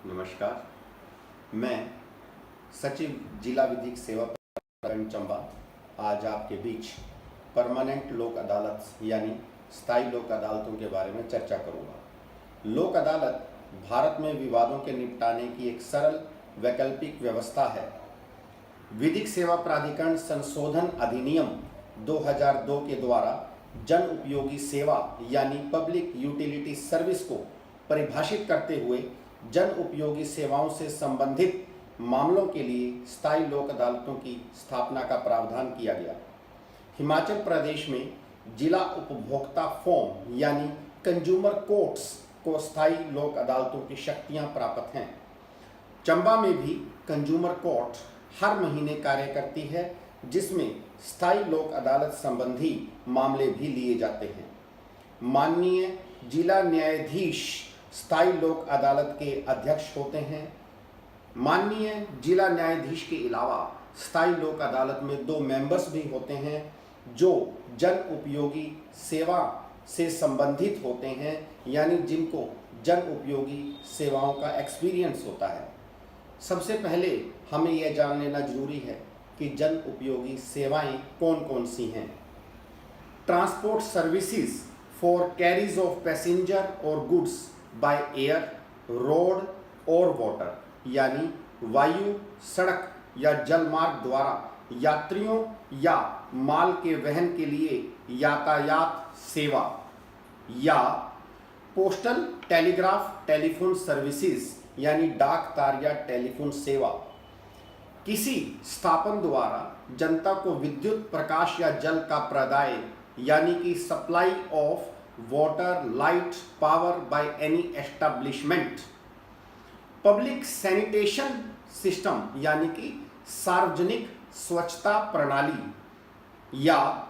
नमस्कार। मैं सचिव जिला विधिक सेवा प्राधिकरण चंबा आज आपके बीच परमानेंट लोक अदालत यानी स्थायी लोक अदालतों के बारे में चर्चा करूंगा। लोक अदालत भारत में विवादों के निपटाने की एक सरल वैकल्पिक व्यवस्था है। विधिक सेवा प्राधिकरण संशोधन अधिनियम 2002 के द्वारा जन उपयोगी सेवा यानी पब्लिक यूटिलिटी सर्विस को परिभाषित करते हुए जन उपयोगी सेवाओं से संबंधित मामलों के लिए स्थायी लोक अदालतों की स्थापना का प्रावधान किया गया। हिमाचल प्रदेश में जिला उपभोक्ता फोरम यानी कंज्यूमर कोर्ट्स को स्थायी लोक अदालतों की शक्तियां प्राप्त हैं। चंबा में भी कंज्यूमर कोर्ट हर महीने कार्य करती है, जिसमें स्थायी लोक अदालत संबंधी मामले भी लिए जाते हैं। माननीय जिला न्यायाधीश स्थायी लोक अदालत के अध्यक्ष होते हैं। माननीय जिला न्यायाधीश के अलावा स्थायी लोक अदालत में 2 मेंबर्स भी होते हैं जो जन उपयोगी सेवा से संबंधित होते हैं, यानी जिनको जन उपयोगी सेवाओं का एक्सपीरियंस होता है। सबसे पहले हमें यह जान लेना जरूरी है कि जन उपयोगी सेवाएं कौन कौन सी हैं। Transport services for carries of passenger और गुड्स बाय एयर, रोड और वाटर, यानी वायु, सड़क या जल मार्ग द्वारा यात्रियों या माल के वहन के लिए यातायात सेवा, या पोस्टल टेलीग्राफ टेलीफोन सर्विसेज यानी डाक तार या टेलीफोन सेवा। किसी स्थापन द्वारा जनता को विद्युत, प्रकाश या जल का प्रदाय यानी कि supply of water, light, power by any establishment. Public sanitation system यानी कि सार्वजनिक स्वच्छता प्रणाली, या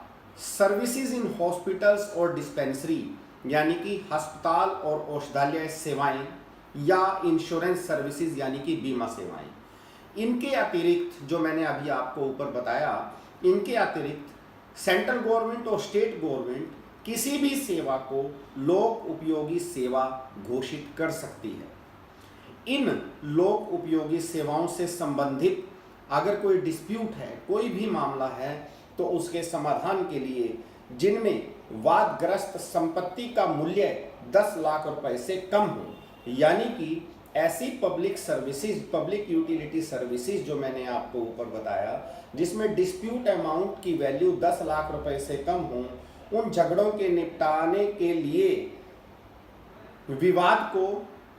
सर्विसेज इन हॉस्पिटल्स और डिस्पेंसरी यानी कि अस्पताल और औषधालय सेवाएं, या इंश्योरेंस सर्विसेज यानी कि बीमा सेवाएं। इनके अतिरिक्त जो मैंने अभी आपको ऊपर बताया, इनके अतिरिक्त सेंट्रल गवर्नमेंट और स्टेट गवर्नमेंट किसी भी सेवा को लोक उपयोगी सेवा घोषित कर सकती है। इन लोक उपयोगी सेवाओं से संबंधित अगर कोई डिस्प्यूट है, कोई भी मामला है, तो उसके समाधान के लिए जिनमें वादग्रस्त संपत्ति का मूल्य 10 लाख रुपए से कम हो, यानी कि ऐसी public services, public utility services जो मैंने आपको ऊपर बताया, जिसमें डिस्प्यूट अमाउंट की वैल्यू 10 लाख रुपए से कम हो, उन झगड़ों के निपटाने के लिए, विवाद को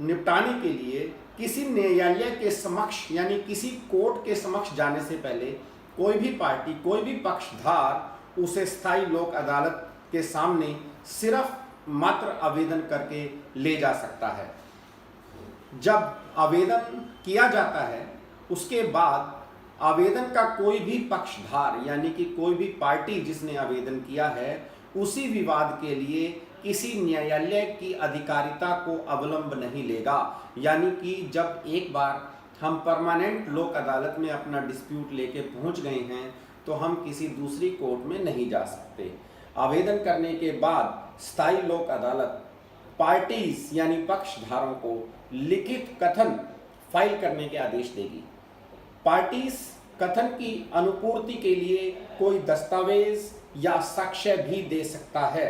निपटाने के लिए किसी न्यायालय के समक्ष यानी किसी कोर्ट के समक्ष जाने से पहले कोई भी पार्टी, कोई भी पक्षधार उसे स्थायी लोक अदालत के सामने सिर्फ मात्र आवेदन करके ले जा सकता है। जब आवेदन किया जाता है, उसके बाद आवेदन का कोई भी पक्षधार यानी कि कोई भी पार्टी जिसने आवेदन किया है, उसी विवाद के लिए किसी न्यायालय की अधिकारिता को अवलंब नहीं लेगा। यानी कि जब एक बार हम परमानेंट लोक अदालत में अपना डिस्प्यूट लेके पहुंच गए हैं, तो हम किसी दूसरी कोर्ट में नहीं जा सकते। आवेदन करने के बाद स्थायी लोक अदालत पार्टीज यानी पक्षधारों को लिखित कथन फाइल करने के आदेश देगी। पार्टीज कथन की अनुपूर्ति के लिए कोई दस्तावेज या साक्ष्य भी दे सकता है।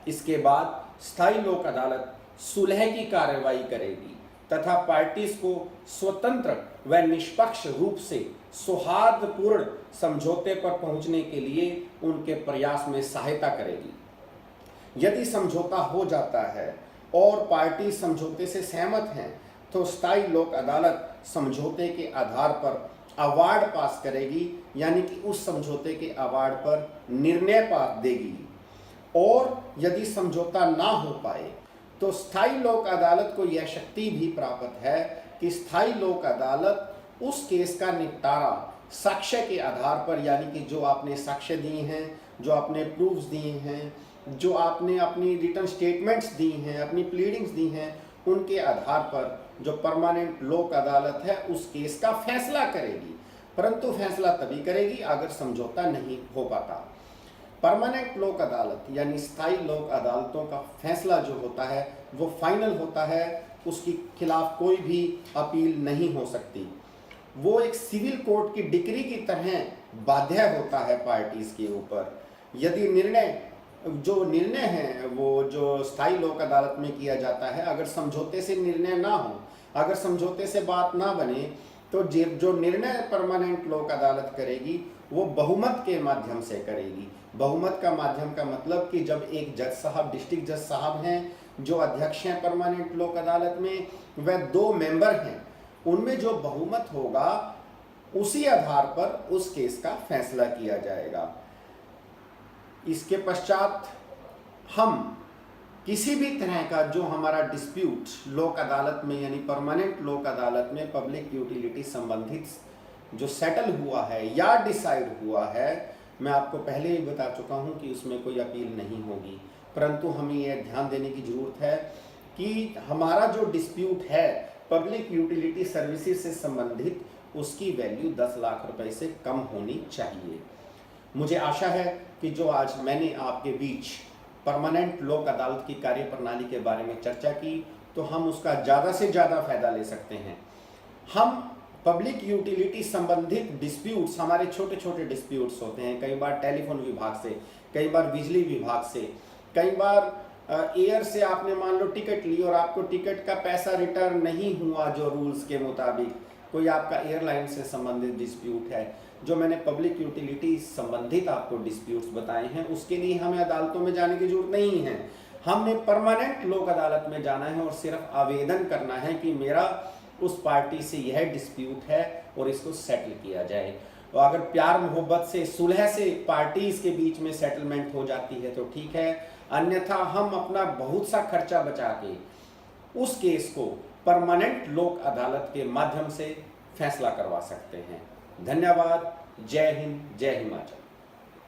इसके बाद स्थायी लोक अदालत सुलह की कार्रवाई करेगी तथा पार्टीज को स्वतंत्र व निष्पक्ष रूप से सौहार्दपूर्ण समझौते पर पहुंचने के लिए उनके प्रयास में सहायता करेगी। यदि समझौता हो जाता है और पार्टी समझौते से सहमत हैं, तो स्थायी लोक अदालत समझौते के आधार पर अवार्ड पास करेगी, यानी कि उस समझौते के अवार्ड पर निर्णय पास देगी। और यदि समझौता ना हो पाए, तो स्थायी लोक अदालत को यह शक्ति भी प्राप्त है कि स्थायी लोक अदालत उस केस का निपटारा साक्ष्य के आधार पर, यानी कि जो आपने साक्ष्य दिए हैं, जो आपने प्रूफ्स दिए हैं, जो आपने अपनी रिटर्न स्टेटमेंट्स दी हैं, अपनी प्लीडिंग्स दी हैं, उनके आधार पर जो परमानेंट लोक अदालत है उस केस का फैसला करेगी। परंतु फैसला तभी करेगी अगर समझौता नहीं हो पाता। परमानेंट लोक अदालत यानी स्थायी लोक अदालतों का फैसला जो होता है वो फाइनल होता है उसके खिलाफ कोई भी अपील नहीं हो सकती। वो एक सिविल कोर्ट की डिक्री की तरह बाध्य होता है पार्टीज के ऊपर। यदि जो निर्णय है वो जो स्थायी लोक अदालत में किया जाता है, अगर समझौते से निर्णय ना हो, अगर समझौते से बात ना बने, तो जो निर्णय परमानेंट लोक अदालत करेगी वो बहुमत के माध्यम से करेगी। बहुमत का माध्यम का मतलब कि जब एक जज साहब, डिस्ट्रिक्ट जज साहब हैं जो अध्यक्ष हैं परमानेंट लोक अदालत में, वह 2 मेंबर हैं, उनमें जो बहुमत होगा उसी आधार पर उस केस का फैसला किया जाएगा। इसके पश्चात हम किसी भी तरह का जो हमारा डिस्प्यूट लोक अदालत में यानी परमानेंट लोक अदालत में पब्लिक यूटिलिटी संबंधित जो सेटल हुआ है या डिसाइड हुआ है, मैं आपको पहले ही बता चुका हूं कि उसमें कोई अपील नहीं होगी। परंतु हमें यह ध्यान देने की ज़रूरत है कि हमारा जो डिस्प्यूट है पब्लिक यूटिलिटी सर्विसेज से संबंधित, उसकी वैल्यू 10 लाख रुपए से कम होनी चाहिए। मुझे आशा है कि जो आज मैंने आपके बीच परमानेंट लोक अदालत की कार्यप्रणाली के बारे में चर्चा की, तो हम उसका ज़्यादा से ज़्यादा फायदा ले सकते हैं। हम पब्लिक यूटिलिटी संबंधित डिस्प्यूट्स, हमारे छोटे छोटे डिस्प्यूट्स होते हैं, कई बार टेलीफोन विभाग से, कई बार बिजली विभाग से, कई बार एयर से आपने मान लो टिकट ली और आपको टिकट का पैसा रिटर्न नहीं हुआ जो रूल्स के मुताबिक, कोई आपका एयरलाइन से संबंधित डिस्प्यूट है। जो मैंने पब्लिक यूटिलिटी संबंधित आपको डिस्प्यूट्स बताए हैं, उसके लिए हमें अदालतों में जाने की जरूरत नहीं है। हमने परमानेंट लोक अदालत में जाना है और सिर्फ आवेदन करना है कि मेरा उस पार्टी से यह डिस्प्यूट है और इसको सेटल किया जाए। और अगर प्यार मोहब्बत से, सुलह से पार्टीज के बीच में सेटलमेंट हो जाती है तो ठीक है, अन्यथा हम अपना बहुत सा खर्चा बचा के उस केस को परमानेंट लोक अदालत के माध्यम से फैसला करवा सकते हैं। धन्यवाद। जय हिंद, जय हिमाचल।